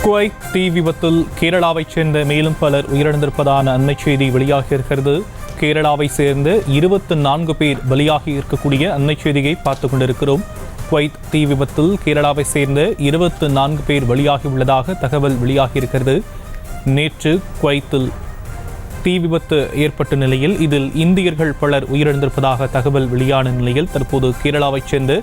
Kuwait தீ விபத்தில் கேரளாவைச் சேர்ந்த மேலும் பலர் உயிரிழந்திருப்பதான அண்மை செய்தி வெளியாகியிருக்கிறது. கேரளாவை சேர்ந்த 24 பேர் பலியாகி இருக்கக்கூடிய அண்மை செய்தியை பார்த்துக் கொண்டிருக்கிறோம். குவைத் தீ விபத்தில் கேரளாவை சேர்ந்த 24 பேர் பலியாகி உள்ளதாக தகவல் வெளியாகியிருக்கிறது. நேற்று குவைத்தில் தீ விபத்து ஏற்பட்ட நிலையில் இதில் இந்தியர்கள் பலர் உயிரிழந்திருப்பதாக தகவல் வெளியான நிலையில் தற்போது கேரளாவைச் சேர்ந்த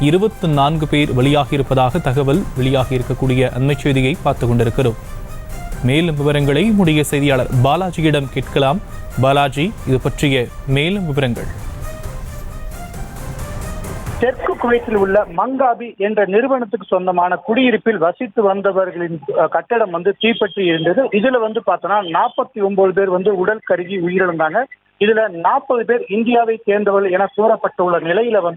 24 பேர் வெளியாகியிருப்பதாக தகவல் வெளியாகி இருக்கக்கூடிய அண்மை செய்தியை பார்த்துக் கொண்டிருக்கிறோம். மேலும் விவரங்களை நம்முடைய செய்தியாளர் பாலாஜியிடம் கேட்கலாம். பாலாஜி, இது பற்றிய மேலும் விவரங்கள். தெற்கு குவைத்தில் உள்ள மங்காபி என்ற நிறுவனத்துக்கு சொந்தமான குடியிருப்பில் வசித்து வந்தவர்களின் கட்டடம் தீப்பற்றி இருந்தது. இதுல பார்த்தோம்னா 49 பேர் உடல் கருகி உயிரிழந்தாங்க. இதுல 40 பேர் இந்தியாவை சேர்ந்தவர்கள் என கூறப்பட்டுள்ள நிலையில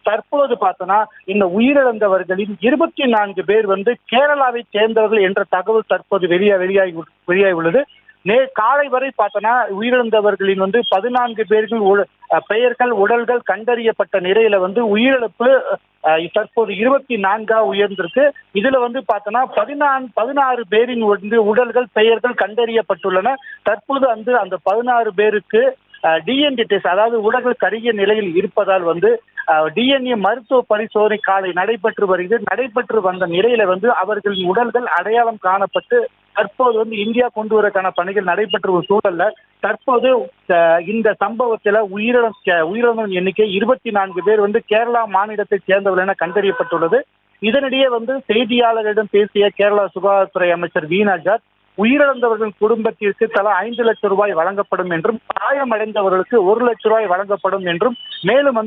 தற்போது பார்த்தோம்னா இந்த உயிரிழந்தவர்களின் 24 பேர் கேரளாவை சேர்ந்தவர்கள் என்ற தகவல் தற்போது வெளியாகி உள்ளது. காலை வரை பார்த்தோன்னா உயிரிழந்தவர்களின் 14 பேர்கள் பெயர்கள் உடல்கள் கண்டறியப்பட்ட நிலையில உயிரிழப்பு தற்போது 24 உயர்ந்திருக்கு. இதுல பார்த்தோன்னா 16 பேரின் உடல்கள் பெயர்கள் கண்டறியப்பட்டுள்ளன. தற்போது அந்த 16 பேருக்கு டிஎன்ஏ டெஸ்ட், அதாவது உடல்கள் கருகிய நிலையில் இருப்பதால் டிஎன்ஏ மருத்துவ பரிசோதனை காலை நடைபெற்று வந்த நிலையில அவர்களின் உடல்கள் அடையாளம் காணப்பட்டு தற்போது இந்தியா கொண்டு வரக்கான பணிகள் நடைபெற்ற ஒரு சூழல்ல தற்போது இந்த சம்பவத்துல உயிரிழந்த எண்ணிக்கை 24 பேர் கேரளா மாநிலத்தை சேர்ந்தவர்கள் என கண்டறியப்பட்டுள்ளது. இதனிடையே செய்தியாளர்களிடம் பேசிய கேரளா சுகாதாரத்துறை அமைச்சர் வீணா ஜார்ஜ், உயிரிழந்தவர்களின் குடும்பத்திற்கு தலா 5 லட்சம் ரூபாய் வழங்கப்படும் என்றும், காயமடைந்தவர்களுக்கு 1 லட்சம் ரூபாய் வழங்கப்படும் என்றும், மேலும்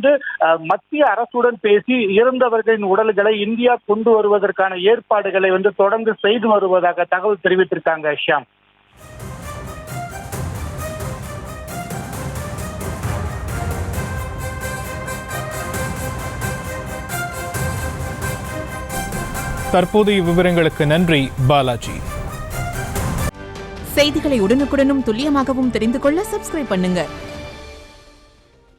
மத்திய அரசுடன் பேசி இறந்தவர்களின் உடல்களை இந்தியா கொண்டு வருவதற்கான ஏற்பாடுகளை தொடர்ந்து செய்து வருவதாக தகவல் தெரிவித்திருக்காங்க. ஷியாம், தற்போதைய விவரங்களுக்கு நன்றி பாலாஜி. செய்திகளை உடனுக்குடனும் துல்லியமாகவும் தெரிந்து கொள்ள சப்ஸ்கிரைப் பண்ணுங்க.